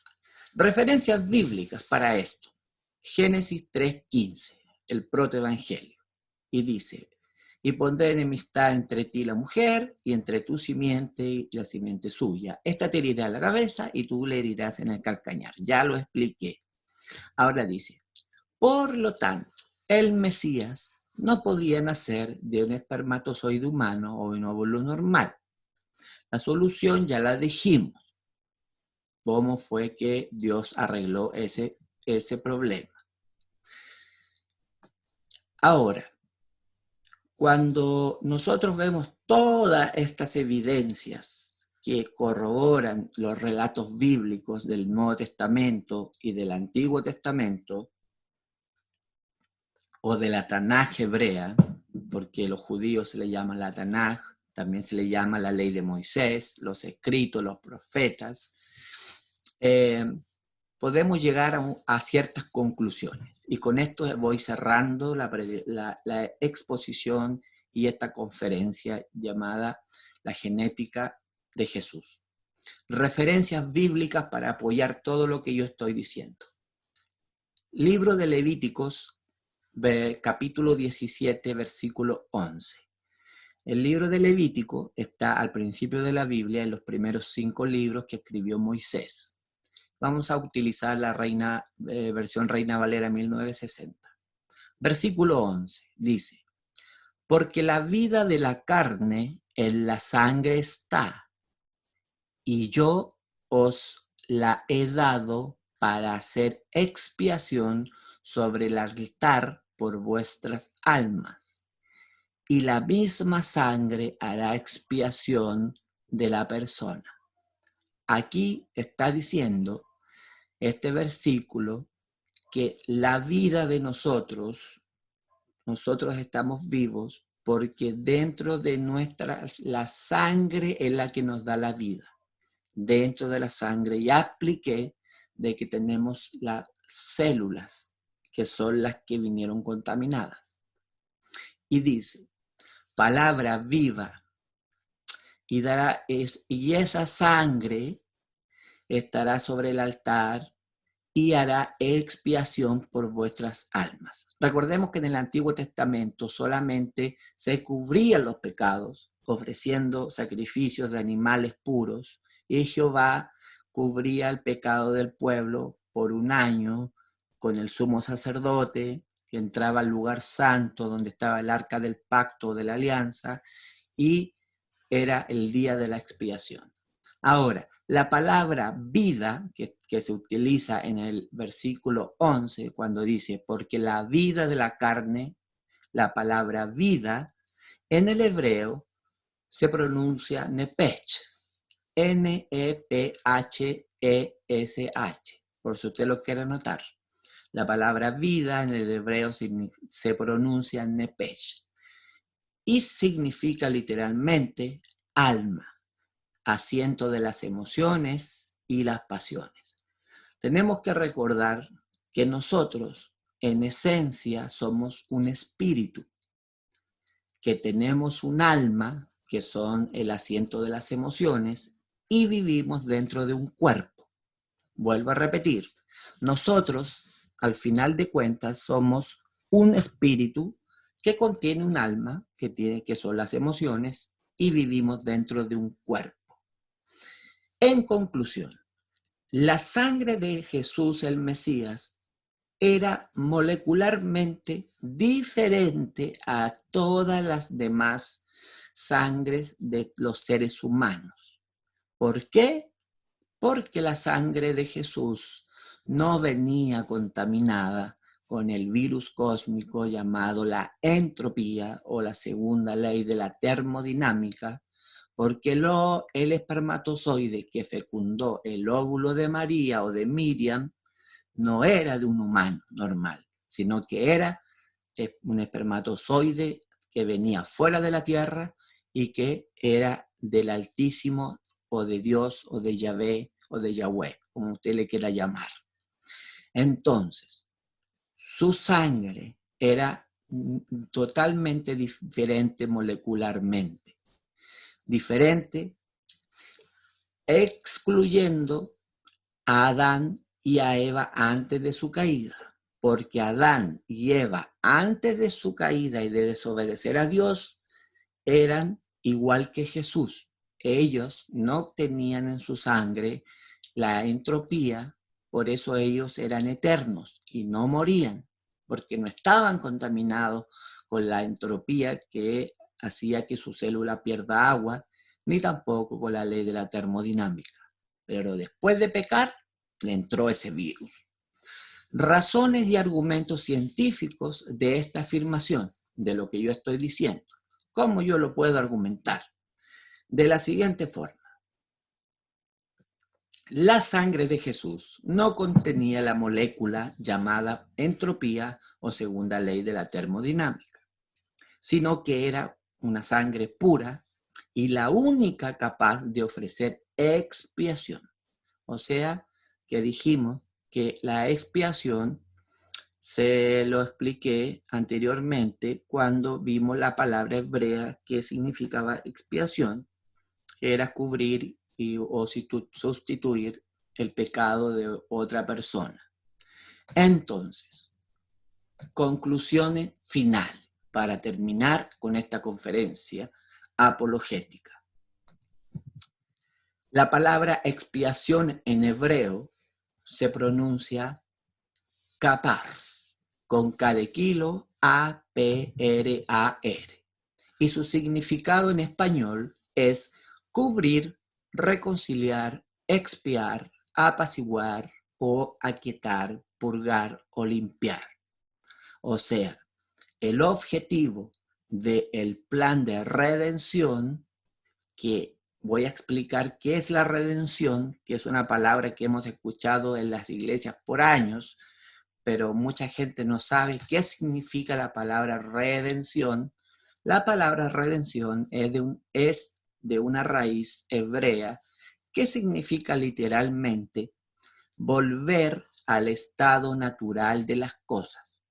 Referencias bíblicas para esto. Génesis 3:15, el protoevangelio. Y dice: y pondré enemistad entre ti y la mujer, y entre tu simiente y la simiente suya. Esta te herirá la cabeza y tú le herirás en el calcañar. Ya lo expliqué. Ahora dice, por lo tanto, el Mesías no podía nacer de un espermatozoide humano o un óvulo normal. La solución ya la dijimos. ¿Cómo fue que Dios arregló ese problema? Ahora, cuando nosotros vemos todas estas evidencias que corroboran los relatos bíblicos del Nuevo Testamento y del Antiguo Testamento, o de la Tanaj hebrea, porque los judíos se le llama la Tanaj, también se le llama la ley de Moisés, los escritos, los profetas, podemos llegar a ciertas conclusiones. Y con esto voy cerrando la exposición y esta conferencia llamada La genética de Jesús. Referencias bíblicas para apoyar todo lo que yo estoy diciendo. Libro de Levíticos, capítulo 17, versículo 11. El libro de Levítico está al principio de la Biblia, en los primeros 5 libros que escribió Moisés. Vamos a utilizar la versión Reina Valera 1960. Versículo 11 dice, porque la vida de la carne en la sangre está, y yo os la he dado para hacer expiación sobre el altar por vuestras almas. Y la misma sangre hará expiación de la persona. Aquí está diciendo este versículo que la vida de nosotros estamos vivos porque dentro de la sangre es la que nos da la vida. Dentro de la sangre ya expliqué de que tenemos las células que son las que vinieron contaminadas. Y dice, palabra viva, y esa sangre estará sobre el altar y hará expiación por vuestras almas. Recordemos que en el Antiguo Testamento solamente se cubrían los pecados ofreciendo sacrificios de animales puros, y Jehová cubría el pecado del pueblo por un año con el sumo sacerdote que entraba al lugar santo donde estaba el arca del pacto de la alianza, y era el día de la expiación. Ahora, la palabra vida que se utiliza en el versículo 11 cuando dice, porque la vida de la carne, la palabra vida en el hebreo se pronuncia nepech, N-E-P-H-E-S-H, por si usted lo quiere anotar. La palabra vida en el hebreo se pronuncia nepech y significa literalmente alma, asiento de las emociones y las pasiones. Tenemos que recordar que nosotros, en esencia, somos un espíritu, que tenemos un alma, que son el asiento de las emociones, y vivimos dentro de un cuerpo. Vuelvo a repetir, nosotros, al final de cuentas, somos un espíritu que contiene un alma, que son las emociones, y vivimos dentro de un cuerpo. En conclusión, la sangre de Jesús el Mesías era molecularmente diferente a todas las demás sangres de los seres humanos. ¿Por qué? Porque la sangre de Jesús no venía contaminada con el virus cósmico llamado la entropía o la segunda ley de la termodinámica, porque el espermatozoide que fecundó el óvulo de María o de Miriam no era de un humano normal, sino que era un espermatozoide que venía fuera de la tierra y que era del Altísimo o de Dios o de Yahvé o de Yahweh, como usted le quiera llamar. Entonces, su sangre era totalmente diferente molecularmente. Diferente, excluyendo a Adán y a Eva antes de su caída. porque Adán y Eva, antes de su caída y de desobedecer a Dios, eran igual que Jesús. Ellos no tenían en su sangre la entropía, por eso ellos eran eternos y no morían, porque no estaban contaminados con la entropía que hacía que su célula pierda agua, ni tampoco con la ley de la termodinámica. Pero después de pecar, le entró ese virus. Razones y argumentos científicos de esta afirmación, de lo que yo estoy diciendo. ¿Cómo yo lo puedo argumentar? De la siguiente forma. La sangre de Jesús no contenía la molécula llamada entropía o segunda ley de la termodinámica, sino que era una sangre pura y la única capaz de ofrecer expiación. O sea, que dijimos que la expiación se lo expliqué anteriormente cuando vimos la palabra hebrea que significaba expiación, que era cubrir o sustituir el pecado de otra persona. Entonces, conclusiones final para terminar con esta conferencia apologética. La palabra expiación en hebreo se pronuncia kapar, con K de kilo, A-P-R-A-R. Y su significado en español es cubrir, reconciliar, expiar, apaciguar o aquietar, purgar o limpiar. O sea, el objetivo del plan de redención, que voy a explicar qué es la redención, que es una palabra que hemos escuchado en las iglesias por años, pero mucha gente no sabe qué significa la palabra redención. La palabra redención es de una raíz hebrea que significa literalmente volver al estado natural de las cosas.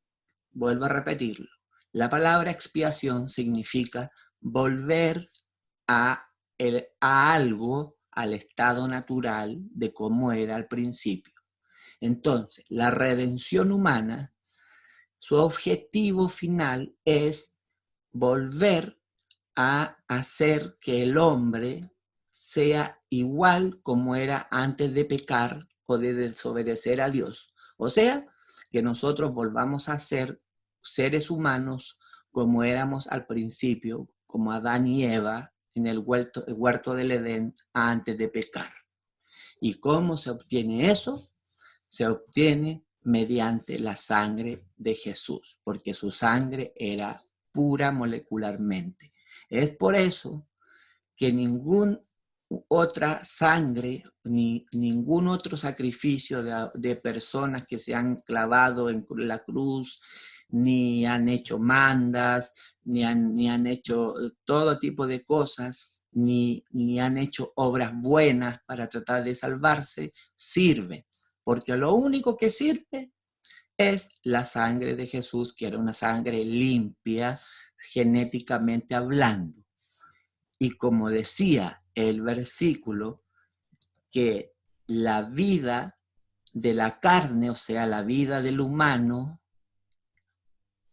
Vuelvo a repetirlo. La palabra expiación significa volver a algo, al estado natural de cómo era al principio. Entonces, la redención humana, su objetivo final es volver a hacer que el hombre sea igual como era antes de pecar o de desobedecer a Dios. O sea, que nosotros volvamos a ser seres humanos como éramos al principio, como Adán y Eva en el huerto del Edén antes de pecar. ¿Y cómo se obtiene eso? Se obtiene mediante la sangre de Jesús, porque su sangre era pura molecularmente. Es por eso que ninguna otra sangre, ni ningún otro sacrificio de personas que se han clavado en la cruz, ni han hecho mandas, ni han hecho todo tipo de cosas, ni han hecho obras buenas para tratar de salvarse, sirve. Porque lo único que sirve es la sangre de Jesús, que era una sangre limpia, genéticamente hablando. Y como decía el versículo, que la vida de la carne, o sea, la vida del humano,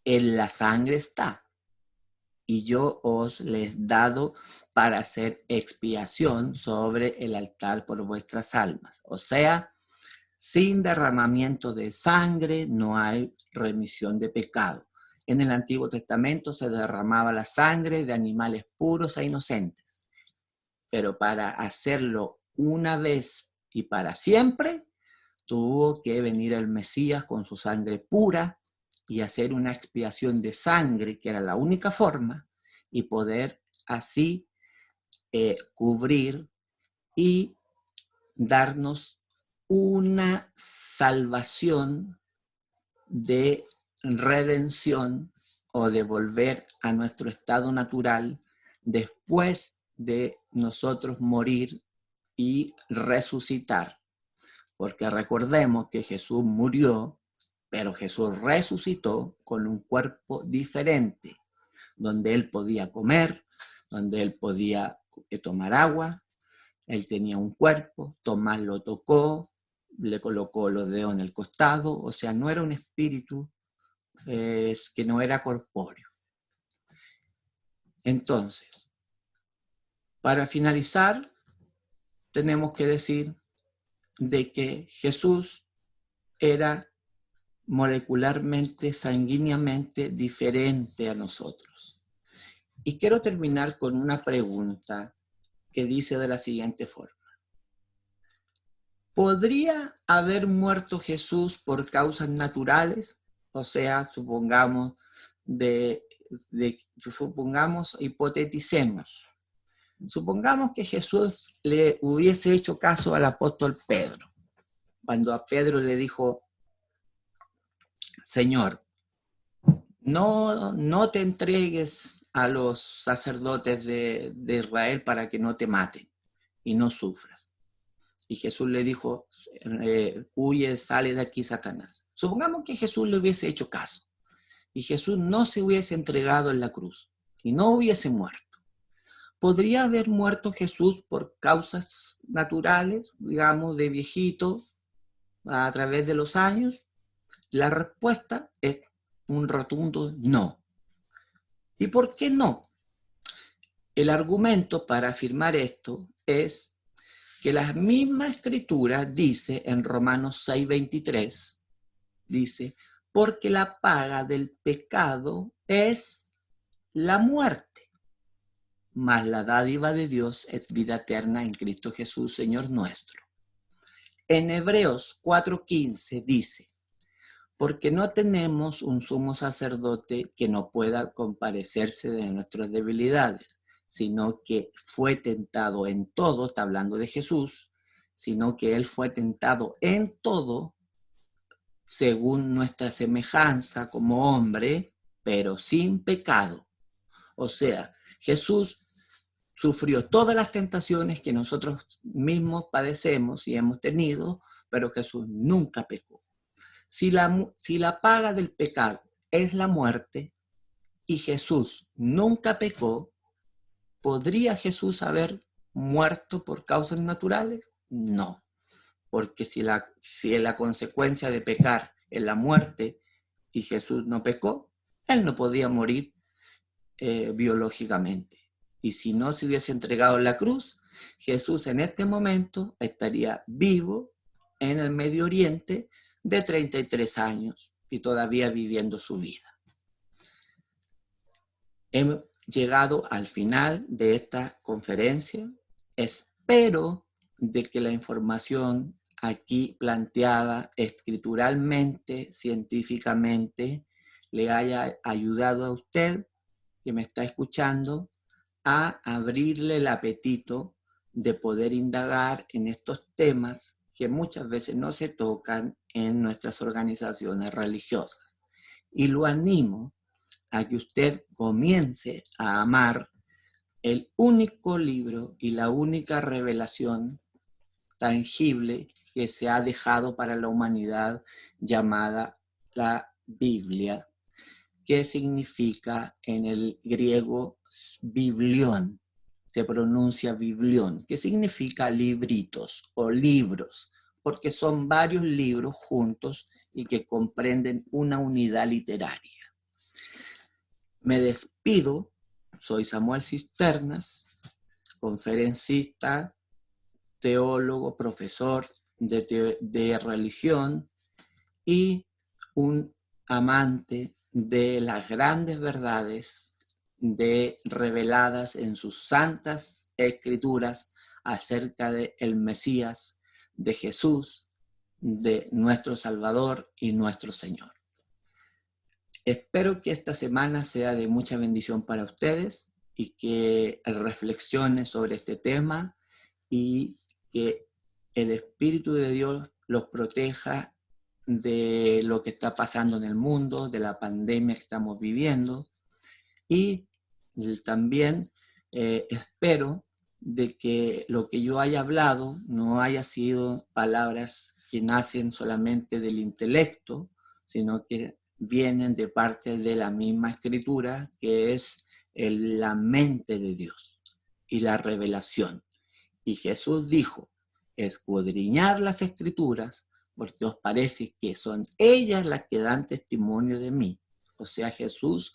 en la sangre está. Y yo os les he dado para hacer expiación sobre el altar por vuestras almas. O sea, sin derramamiento de sangre no hay remisión de pecado. En el Antiguo Testamento se derramaba la sangre de animales puros e inocentes. Pero para hacerlo una vez y para siempre, tuvo que venir el Mesías con su sangre pura y hacer una expiación de sangre, que era la única forma, y poder así cubrir y darnos una salvación de redención o de volver a nuestro estado natural después de nosotros morir y resucitar. Porque recordemos que Jesús murió, pero Jesús resucitó con un cuerpo diferente, donde él podía comer, donde él podía tomar agua. Él tenía un cuerpo, Tomás lo tocó, le colocó los dedos en el costado, o sea, no era un espíritu que no era corpóreo. Entonces, para finalizar, tenemos que decir de que Jesús era molecularmente, sanguíneamente diferente a nosotros. Y quiero terminar con una pregunta que dice de la siguiente forma. ¿Podría haber muerto Jesús por causas naturales? O sea, supongamos, hipoteticemos. Supongamos que Jesús le hubiese hecho caso al apóstol Pedro, cuando a Pedro le dijo, Señor, no te entregues a los sacerdotes de Israel para que no te maten y no sufras. Y Jesús le dijo, huye, sale de aquí, Satanás. Supongamos que Jesús le hubiese hecho caso y Jesús no se hubiese entregado en la cruz y no hubiese muerto. ¿Podría haber muerto Jesús por causas naturales, digamos, de viejito, a través de los años? La respuesta es un rotundo no. ¿Y por qué no? El argumento para afirmar esto es que la misma escritura dice en Romanos 6:23, dice, porque la paga del pecado es la muerte, mas la dádiva de Dios es vida eterna en Cristo Jesús, Señor nuestro. En Hebreos 4:15 dice, porque no tenemos un sumo sacerdote que no pueda compadecerse de nuestras debilidades, sino que fue tentado en todo, está hablando de Jesús, sino que Él fue tentado en todo, según nuestra semejanza como hombre, pero sin pecado. O sea, Jesús sufrió todas las tentaciones que nosotros mismos padecemos y hemos tenido, pero Jesús nunca pecó. Si la paga del pecado es la muerte y Jesús nunca pecó, ¿podría Jesús haber muerto por causas naturales? No, porque si la consecuencia de pecar es la muerte y Jesús no pecó, Él no podía morir biológicamente. Y si no se hubiese entregado en la cruz, Jesús en este momento estaría vivo en el Medio Oriente de 33 años y todavía viviendo su vida. Hemos llegado al final de esta conferencia. Espero de que la información aquí planteada escrituralmente, científicamente, le haya ayudado a usted que me está escuchando a abrirle el apetito de poder indagar en estos temas que muchas veces no se tocan en nuestras organizaciones religiosas. Y lo animo a que usted comience a amar el único libro y la única revelación tangible que se ha dejado para la humanidad llamada la Biblia, que significa en el griego biblión, se pronuncia biblión, que significa libritos o libros, porque son varios libros juntos y que comprenden una unidad literaria. Me despido, soy Samuel Cisternas, conferencista, teólogo, profesor de religión y un amante de las grandes verdades reveladas en sus santas escrituras acerca del Mesías, de Jesús, de nuestro Salvador y nuestro Señor. Espero que esta semana sea de mucha bendición para ustedes y que reflexionen sobre este tema y que el Espíritu de Dios los proteja de lo que está pasando en el mundo, de la pandemia que estamos viviendo. Y también espero de que lo que yo haya hablado no haya sido palabras que nacen solamente del intelecto, sino que vienen de parte de la misma escritura, que es la mente de Dios y la revelación. Y Jesús dijo, escudriñar las escrituras porque os parece que son ellas las que dan testimonio de mí. O sea, Jesús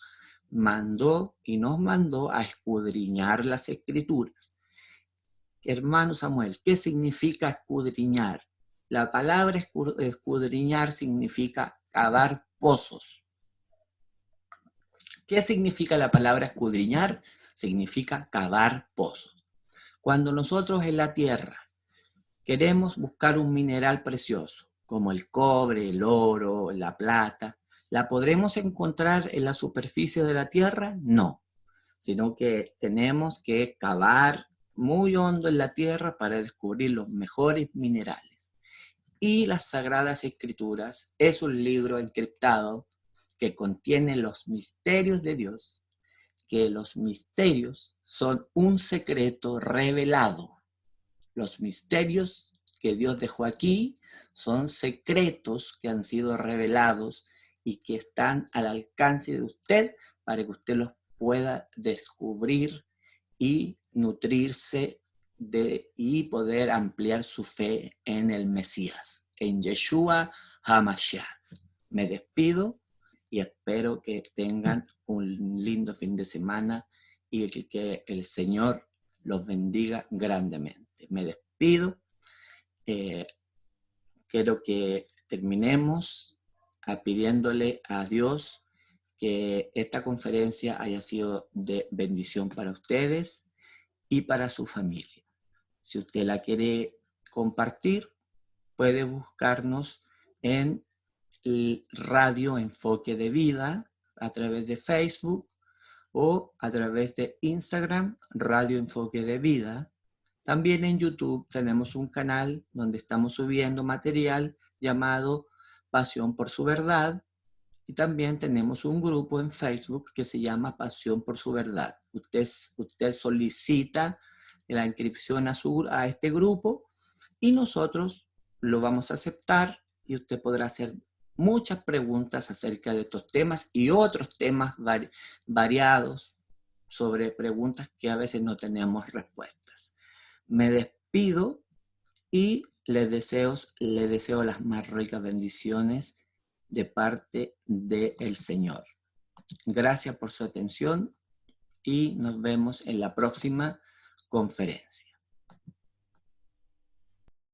mandó y nos mandó a escudriñar las Escrituras. Hermano Samuel, ¿qué significa escudriñar? La palabra escudriñar significa cavar pozos. ¿Qué significa la palabra escudriñar? Significa cavar pozos. Cuando nosotros en la tierra queremos buscar un mineral precioso, como el cobre, el oro, la plata, ¿la podremos encontrar en la superficie de la tierra? No, sino que tenemos que cavar muy hondo en la tierra para descubrir los mejores minerales. Y las Sagradas Escrituras es un libro encriptado que contiene los misterios de Dios, que los misterios son un secreto revelado. Los misterios que Dios dejó aquí son secretos que han sido revelados y que están al alcance de usted para que usted los pueda descubrir y nutrirse y poder ampliar su fe en el Mesías, en Yeshua HaMashiach. Me despido y espero que tengan un lindo fin de semana y que el Señor los bendiga grandemente. Me despido. Quiero que terminemos pidiéndole a Dios que esta conferencia haya sido de bendición para ustedes y para su familia. Si usted la quiere compartir, puede buscarnos en el Radio Enfoque de Vida a través de Facebook o a través de Instagram, Radio Enfoque de Vida. También en YouTube tenemos un canal donde estamos subiendo material llamado Pasión por su Verdad. Y también tenemos un grupo en Facebook que se llama Pasión por su Verdad. Usted solicita la inscripción a este grupo y nosotros lo vamos a aceptar y usted podrá hacer muchas preguntas acerca de estos temas y otros temas variados sobre preguntas que a veces no tenemos respuestas. Me despido y le deseo las más ricas bendiciones de parte del Señor. Gracias por su atención y nos vemos en la próxima conferencia.